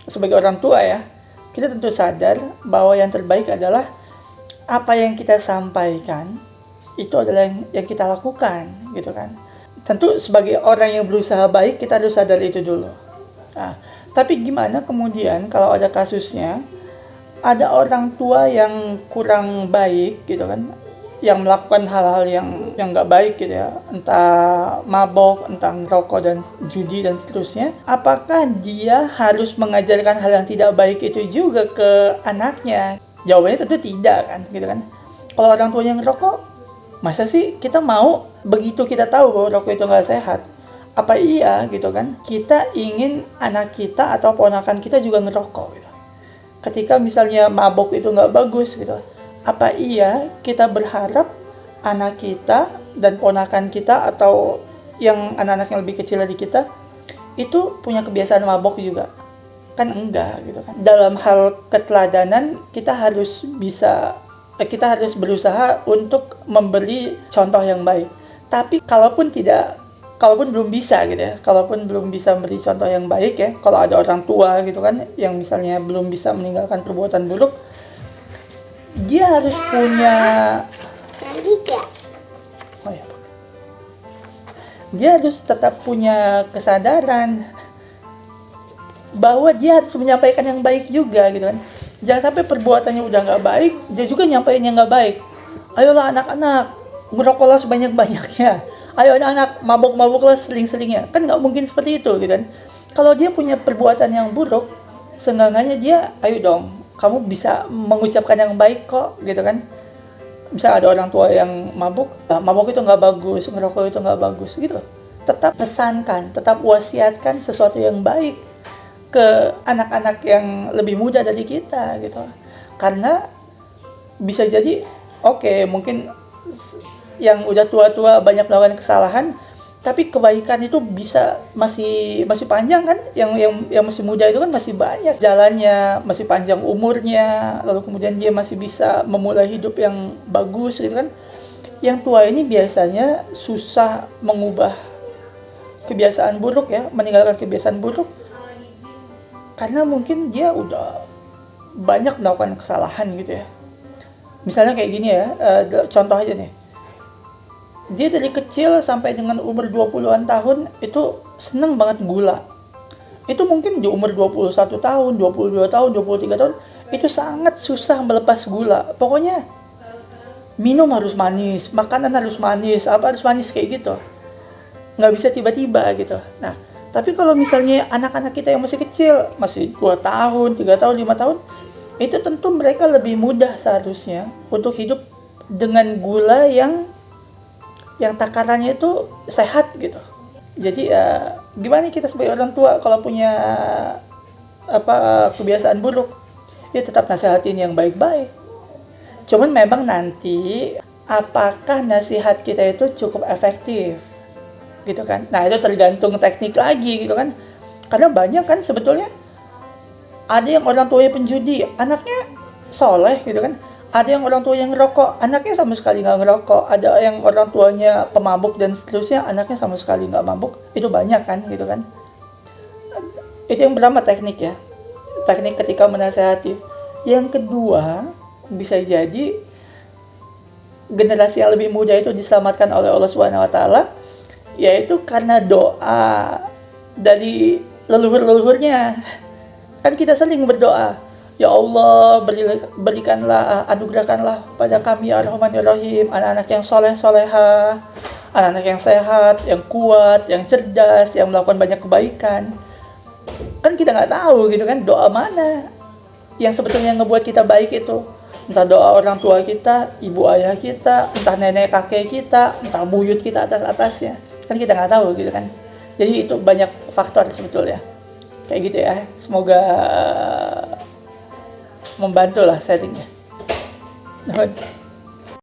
sebagai orang tua ya, kita tentu sadar bahwa yang terbaik adalah apa yang kita sampaikan itu adalah yang kita lakukan gitu kan. Tentu sebagai orang yang berusaha baik kita harus sadar itu dulu. Nah, tapi gimana kemudian kalau ada kasusnya ada orang tua yang kurang baik gitu kan, yang melakukan hal-hal yang nggak baik gitu ya, entah mabok, entah ngerokok dan judi dan seterusnya, apakah dia harus mengajarkan hal yang tidak baik itu juga ke anaknya? Jawabannya tentu tidak kan, gitu kan. Kalau orang tuanya ngerokok, masa sih kita mau begitu kita tahu bahwa rokok itu nggak sehat? Apa iya gitu kan? Kita ingin anak kita atau ponakan kita juga ngerokok gitu. Ketika misalnya mabok itu nggak bagus gitu, apa iya kita berharap anak kita dan ponakan kita atau yang anak-anak yang lebih kecil dari kita itu punya kebiasaan mabok juga? Kan enggak gitu kan. Dalam hal keteladanan kita harus berusaha untuk memberi contoh yang baik. Tapi kalaupun belum bisa gitu ya, kalaupun belum bisa memberi contoh yang baik ya, kalau ada orang tua gitu kan yang misalnya belum bisa meninggalkan perbuatan buruk, dia harus punya dia harus tetap punya kesadaran bahwa dia harus menyampaikan yang baik juga gitu kan. Jangan sampai perbuatannya udah nggak baik, dia juga nyampaikannya nggak baik. Ayolah anak-anak, ngerokoklah sebanyak-banyaknya. Ayo anak-anak, mabuk-mabuklah sering-seringnya. Kan nggak mungkin seperti itu gitu kan. Kalau dia punya perbuatan yang buruk, seenggaknya dia, ayo dong, kamu bisa mengucapkan yang baik kok gitu kan. Bisa ada orang tua yang mabuk itu nggak bagus, ngerokok itu nggak bagus gitu. Tetap pesankan, tetap wasiatkan sesuatu yang baik ke anak-anak yang lebih muda dari kita gitu. Karena bisa jadi mungkin yang udah tua-tua banyak melakukan kesalahan, tapi kebaikan itu bisa masih panjang kan. Yang masih muda itu kan masih banyak jalannya, masih panjang umurnya, lalu kemudian dia masih bisa memulai hidup yang bagus gitu kan. Yang tua ini biasanya susah mengubah kebiasaan buruk ya, meninggalkan kebiasaan buruk, karena mungkin dia udah banyak melakukan kesalahan gitu ya. Misalnya kayak gini ya, contoh aja nih. Dia dari kecil sampai dengan umur 20-an tahun itu seneng banget gula. Itu mungkin di umur 21 tahun, 22 tahun, 23 tahun itu sangat susah melepas gula. Pokoknya minum harus manis, makanan harus manis, apa harus manis kayak gitu. Nggak bisa tiba-tiba gitu. Nah, tapi kalau misalnya anak-anak kita yang masih kecil, masih 2 tahun, 3 tahun, 5 tahun, itu tentu mereka lebih mudah seharusnya untuk hidup dengan gula yang takarannya itu sehat gitu. Jadi gimana kita sebagai orang tua kalau punya kebiasaan buruk, ya tetap nasihatin yang baik-baik. Cuman memang nanti apakah nasihat kita itu cukup efektif gitu kan. Nah, itu tergantung teknik lagi gitu kan. Karena banyak kan sebetulnya ada yang orang tuanya penjudi, anaknya soleh gitu kan. Ada yang orang tua yang ngerokok, anaknya sama sekali nggak ngerokok. Ada yang orang tuanya pemabuk dan seterusnya, anaknya sama sekali nggak mabuk. Itu banyak kan gitu kan. Itu yang pertama teknik ya. Teknik ketika menasehati. Yang kedua, bisa jadi generasi yang lebih muda itu diselamatkan oleh Allah SWT, yaitu karena doa dari leluhur-leluhurnya. Kan kita sering berdoa, ya Allah, berikanlah, anugerahkanlah pada kami ya Rahman ya Rahim, anak-anak yang soleh-soleha, anak-anak yang sehat, yang kuat, yang cerdas, yang melakukan banyak kebaikan. Kan kita nggak tahu gitu kan, doa mana yang sebetulnya ngebuat kita baik itu. Entah doa orang tua kita, ibu ayah kita, entah nenek kakek kita, entah buyut kita atas-atasnya. Kan kita nggak tahu gitu kan. Jadi itu banyak faktor sebetulnya. Kayak gitu ya. Semoga membantu lah settingnya.